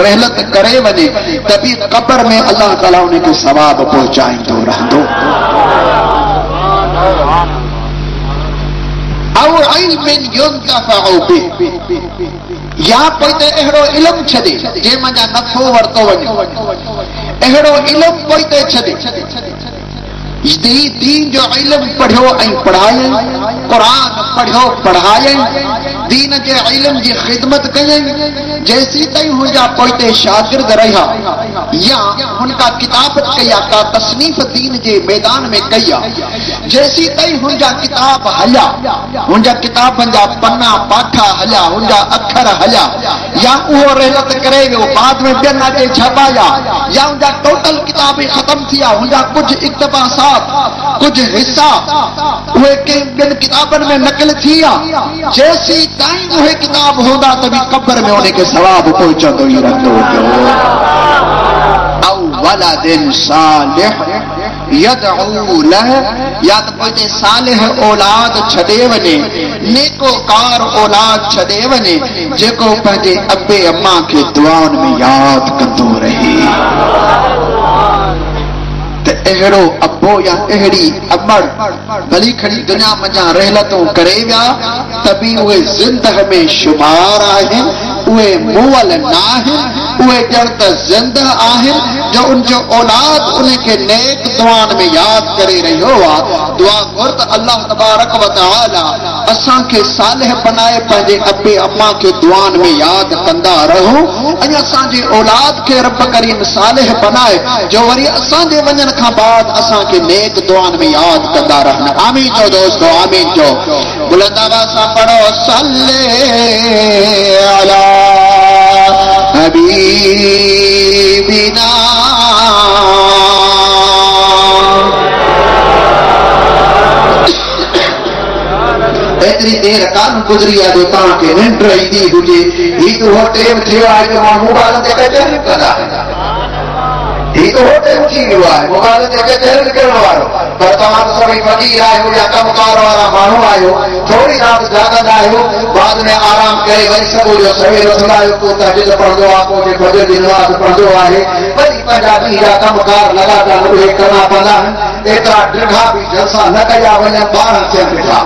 रहलत करे वने तभी कब्र में अल्लाह ताला उनके सवाब पहुंचाईंदो रहंदो। औ इल्मिन युंतफउ बिह, या पोइ ते अहिड़ो इल्मु छॾे जे मुंहिंजा नफ़ो वरितो वञे, अहिड़ो इल्मु पोइ ते छॾे दीन जो इल्म पढ़ियो ऐं पढ़ायई, क़ुरान पढ़ियो पढ़ायई, दीन जे इल्म जी ख़िदमत कयई, जैसी ताईं हुनजा पोइते शागिर्द रहिया या हुनका किताबत कया का तसनीफ़ दीन जे मैदान में कया, जैसी ताईं हुनजा किताब हलिया, हुनजा किताबनि जा पन्ना पाठा हलिया, हुनजा अखर हलिया, या उहो रहलत करे वियो बाद में ॿियनि अॻे छपाया, या हुनजा टोटल किताबें ख़तम थिया, हुनजा कुझु इक़्तिबासात कुछ हिस्सा उहे ॿियनि किताबनि में नक़ल थी विया, जैसी ताईं उहे किताब हूंदा तभी कब्र में उनखे सवाब पहुचंदो ई रहंदो। औ वलदिन सालिह यदऊ लह, या त पोइ सालिह औलाद छॾे वञे, नेकोकार औलाद छॾे वञे जेको पंहिंजे अबे अम्मा खे दुआउनि में यादि कंदो रहे। अहिड़ो अबो या अहिड़ी अमड़ भली खड़ी दुनिया मञा रहलतूं करे विया तभी उहे ज़िंदह में शुमार आहिनि, उहे मुअल न आहिनि, उहे ॼण त ज़िंदह आहिनि जो उनजो औलाद उनखे नेक दुआनि में यादि करे रहियो आहे। दुआ घुर त अल्लाह तबारक व तआला असांखे सालिह बनाए पंहिंजे अबे अम्मा खे दुआनि में यादि कंदा रहूं, ऐं असांजे औलाद खे रब करीम सालिह बनाए जो वरी असांजे वञण खां बाद असांखे नेक दुआनि में यादि कंदा रहनि। आमीन चओ दोस्तो, आमीन चओ। बुलंद आवाज़ सां पढ़ो सल्ले अला हबीबिना। एतिरी देर कान गुज़री आहे जो तव्हांखे निंड ईंदी हुजे, ही त उहो टेम थियो आहे जो मां मोबाइल ते कचहरी कंदा ही तो होते उठी वियो आहे, मोबाइल ते कचहरी करण वारो, पर तव्हां त सभई फ़क़ीर आहियो या कमकार वारा माण्हू आहियो, थोरी राति जाॻंदा आहियो, बाद में आराम करे वरी सुबुह जो सवेर उथंदा आहियो, को तहज्जुद पढ़ंदो आहे, को फजर जी नमाज़ पढ़ंदो आहे, वरी पंहिंजा ॾींहं जा कमकार लॻातार उहे करणा पवंदा आहिनि। एतिरा ड्रिघा बि जलसा न कया वञनि, 12 थियनि ड्रिघा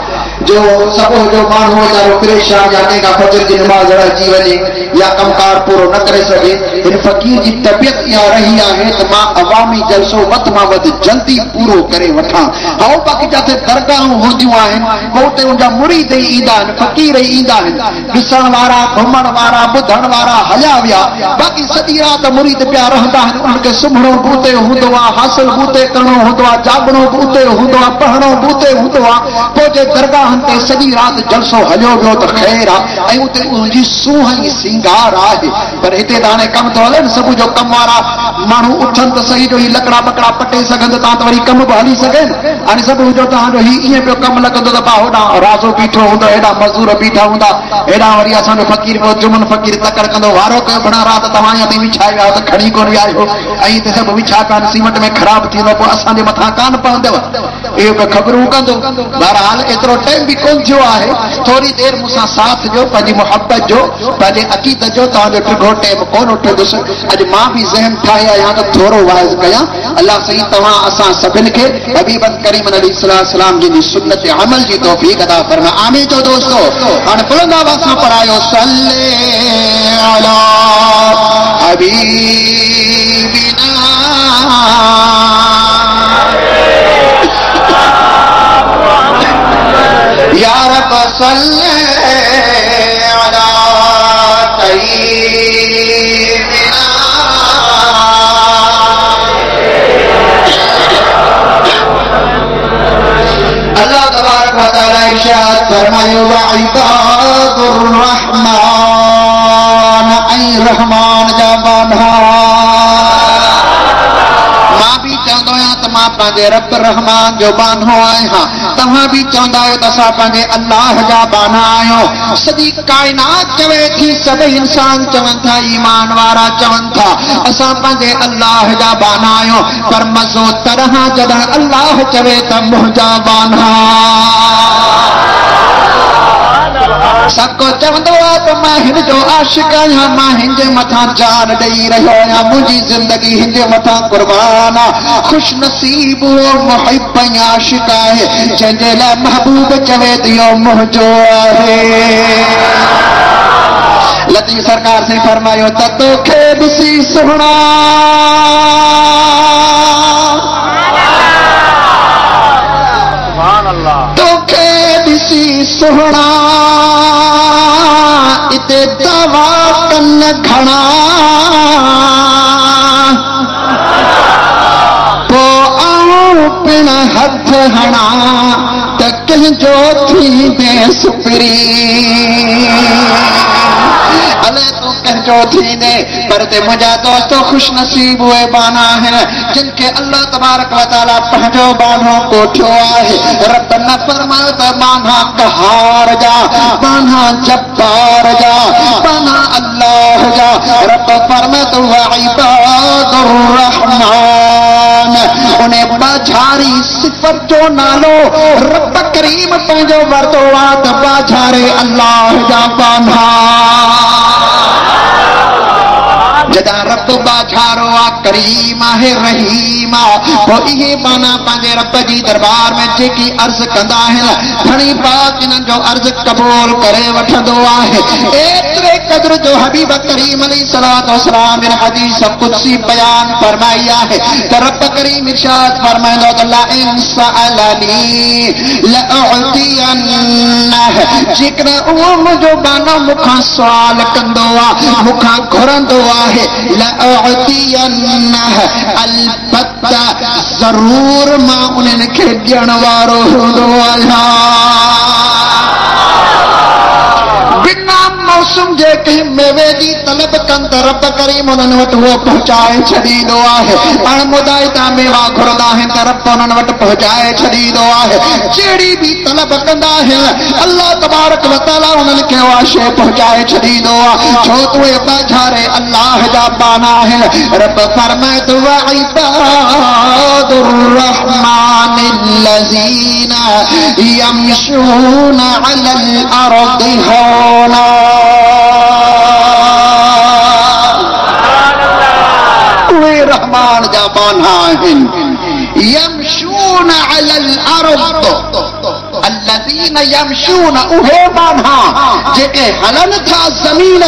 जो सुबुह जो माण्हू वीचारो परेशान या कंहिंखां फजर जी नमाज़ अची वञे या कमकार पूरो न करे सघे। हिन फ़क़ीर जी तबियत इहा रही आहे त मां अवामी जलसो वधि मां वधि जल्दी पूरो करे वठां। ऐं बाक़ी जिथे दरगाहूं हूंदियूं आहिनि उते उनजा मुरीद ई ईंदा आहिनि, फ़क़ीर ई ईंदा आहिनि, ॾिसण वारा, घुमण वारा, ॿुधण वारा हलिया विया, बाक़ी सॼी राति मुरीद पिया रहंदा आहिनि। उनखे सुम्हणो बि उते हूंदो आहे, हासिल बि उते करणो हूंदो आहे, जाॻणो बि उते हूंदो आहे, पढ़णो बि उते हूंदो आहे। पोइ जे दरगाहनि ते सॼी राति जलसो हलियो वियो त ख़ैर आहे, ऐं उते उनजी सूंह ई सिंगार आहे। पर हिते त हाणे कमु थो हले न, सुबुह जो कम वारा माण्हू उथनि त सही जो ही लकड़ा बकड़ा पटे सघनि तव्हां त वरी कम बि हली सघे न। हाणे सुबुह जो तव्हांजो ही ईअं पियो कमु लॻंदो त भाउ होॾां राज़ो बीठो हूंदो, हेॾा मज़दूर बीठा हूंदा, हेॾां वरी असांजो फ़क़ीर पियो जुमन फ़क़ीर तकड़ कंदो, वारो कयो बणा राति तव्हां या ते विछाए विया त खणी कोन विया आहियो, ऐं हिते सभु विछा पिया सीमेंट में ख़राब थींदो, पोइ असांजे मथां कान पवंदव, इहो पियो ख़बरूं कंदो। बहरहाल एतिरो टाइम बि कोन थियो आहे, थोरी देरि मूंसां साथ जो, पंहिंजी मुहबत जो, पंहिंजे अक़ीदत जो, तव्हांजो टिघो टाइम कोन उठंदुसि। अॼु मां बि ज़हन ठाहे आहियां त थोरो वाइज़ कयां। अल्लाह सही तव्हां असां सभिनि खे हबीबन करीम अलैहिस्सलाम जी सुन्नत अमल जी तौफ़ीक़ अता फरमाए। आमीन चओ दोस्तो। हाणे बुलंद आवाज़ सां पढ़ायो सल्ले अला हबीबिना या रब सल्ले अला तय्यिबिना। अल्लाह तबारक व तआला इरशाद फरमायो व इबादुर रहमान, ऐं रहमान जा बांधा। मां बि चवंदो आहियां त मां पंहिंजे रब रहमान जो बानो आहियां, तव्हां बि चवंदा आहियो त असां पंहिंजे अल्लाह जा बाना आहियूं। सॼी काइनात चवे थी, सभई इंसान चवनि था, ईमान वारा चवनि था असां पंहिंजे अल्लाह जा बाना आहियूं, पर मज़ो तॾहिं जॾहिं अल्लाह चवे त मुंहिंजा बाना। सबको चवंदो आहे त मां हिन जो आशिक आहियां, मां हिन जे मथां जान ॾेई रहियो आहियां, मुंहिंजी ज़िंदगी हिन जे मथां कुर्बान आहे। खुश नसीब उहो मुहिब ऐं आशिक आहे जंहिंजे लाइ महबूब चवे त इहो मुंहिंजो आहे। लतीफ़ सरकार से फरमायो त तोखे ॾिसी सुहिणा तोखे ॾिसी सुहिणा इते दवा कन घणा, पोइ आऊं पिण हथ हणा त कंहिंजो थींदे सुपरी। अले तू कंहिंजो थींदे पर ते मुंहिंजा दोस्तो खुश नसीब उहे बाना आहिनि जिनखे अल्लाह तबारक व तआला पंहिंजो बानो कोठियो आहे। रब न फरमायो त बाना कहार जा, बाना जब्बार जा, बाना अल्लाह जा। रब फरमायो त व इबादुर रहमान, उन्हें बाझारी सिफत जो नालो रब करीम पंहिंजो वरतो आहे त बाझारे अल्लाह जा बाना। जदा रब बाझारो आ करीम आहे रहीम आहे, पोइ इहे माना पंहिंजे रब जी दरबार में जेकी अर्ज़ कंदा आहिनि घणी पाक इन्हनि जो अर्ज़ क़बूल करे वठंदो आहे। एतिरे क़द्र जो हबीब करीम अलैहिस्सलातु वस्सलाम इन हदीस कुदसी बयान फरमाई आहे त रब करीम इरशाद फरमाईंदो त ला इन सअलनी लअतियन्नह, जेकॾहिं उहो मुंहिंजो बानो मूंखां सुवाल कंदो आहे, मूंखां घुरंदो आहे, लअतियन्नह, अलबत्ता ज़रूर मां उन्हनि खे ॾियण वारो हूंदो आहियां। बिना मौसम जे कंहिं मेवे जी तलब कनि त रब करीम उन्हनि वटि उहो पहुचाए छॾींदो आहे। अणमुदाइता मेवा घुरंदा आहिनि त रब उन्हनि वटि पहुचाए छॾींदो आहे। जहिड़ी बि तलब कंदा आहिनि अल्लाह तबारक व तआला उन्हनि खे उहा शइ पहुचाए छॾींदो आहे, छो त उहे बाझारे अल्लाह जा बाना आहिनि। रब फरमाए त व इबादुर रहमानिल्लज़ीना यमशूना अलल अर्दि हौना, उहे रहमान जा बाना आहिनि। यमशून अलल अर्द, अल्लज़ीन यमशून, उहे बाना जेके हलन था ज़मीन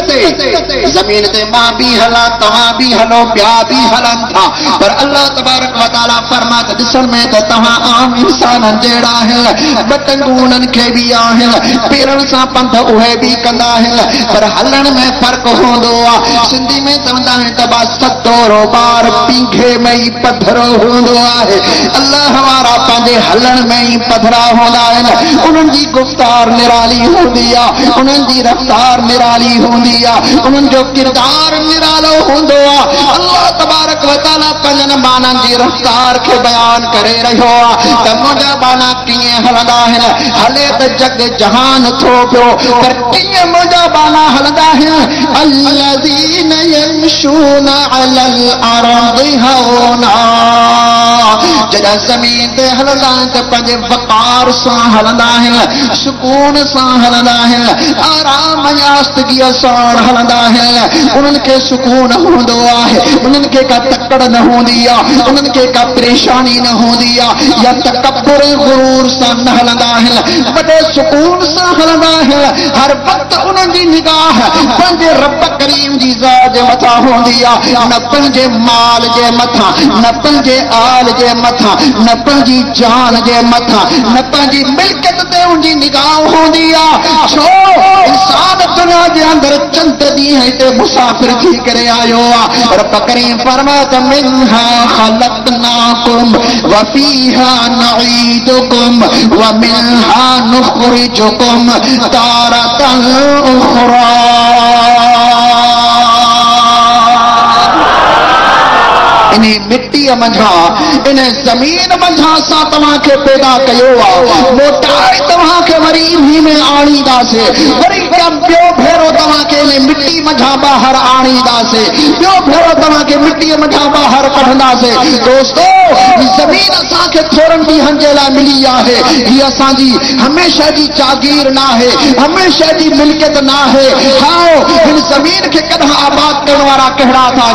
ते मां भी हला, तव्हां भी हलो, ॿिया भी हलन था, पर अल्लाह तबारक व तआला फरमा त ॾिसण में त तव्हां आम इंसाननि जहिड़ा आहिनि, ॿ टंगूं उन्हनि खे भी आहिनि, पेरनि सां पंध उहे भी कंदा आहिनि, पर हलण में फ़र्क़ु हूंदो आहे। सिंधी में चवंदा आहिनि त बा सतोरो ॿार पींघे में ई पधरो हूंदो आहे। अल्लाह वारा पंहिंजे हलण में ई पधरा हूंदा आहिनि। उन्हनि जी गुफ़्तार निराली हूंदी आहे, उन्हनि जी रफ़्तार निराली हूंदी आहे, उन्हनि जो किरदार निरालो हूंदो आहे। अल्लाह तबारक व तआला पंहिंजनि बाननि जी रफ़्तार खे बयान करे रहियो आहे त मुंहिंजा बाना कीअं हलंदा आहिनि। हले त जग जहान थो पियो, पर कीअं मुंहिंजा बाना हलंदा आहिनि। अल्लज़ीन यमशून अलल अर्दि हौना, जॾहिं ज़मीन ते हलंदा आहिनि त पंहिंजे वक़ार सां हलंदा आहिनि, सुकून सां हलंदा आहिनि, आराम आस्तगीअ सां हलंदा आहिनि। उन्हनि खे सुकून हूंदो आहे, उन्हनि खे का तकड़ न हूंदी आहे, उन्हनि खे का परेशानी न हूंदी आहे, या तकब्बुर गुरूर सां न हलंदा आहिनि, वॾे सुकून सां हलंदा आहिनि। हर वक़्तु उन्हनि जी निगाह पंहिंजे रब करीम जी ज़ात जे मथां हूंदी आहे, न पंहिंजे माल जे मथां, न पंहिंजे आल जे मथां, न पंहिंजी जान जे मथां, न पंहिंजी मिल्कियत ते उनजी निगाह हूंदी आहे। छो इंसान दुनिया जे अंदरि चंद ॾींहं हिते मुसाफ़िर थी करे आयो आहे। रब करीम फरमाए त मिन्हा ख़लक़नाकुम व फीहा नईदुकुम व मिन्हा नुख़रिजुकुम तारतन उख़रा। इन्हीं मिट्टी मंझा इन जमीन मंझा सा तव्हां के पैदा कयो आ मोटाई तव्हां के वरी इन्हीं में आणीदासे वरी कम ॿियो भेरो तव्हां के इन मिट्टी मंझा बाहर आणीदासे ॿियो भेरो तव्हां के मिट्टी मंझा बाहर कढंदासे। दोस्तो जमीन असां के थोरन ॾींहंनि जे लाइ मिली आहे, ही असांजी हमेशा जी जागीर ना है, हमेशा जी मिल्कियत ना है। हाँ इन जमीन के कॾहिं आबाद करण वारा कहिड़ा था।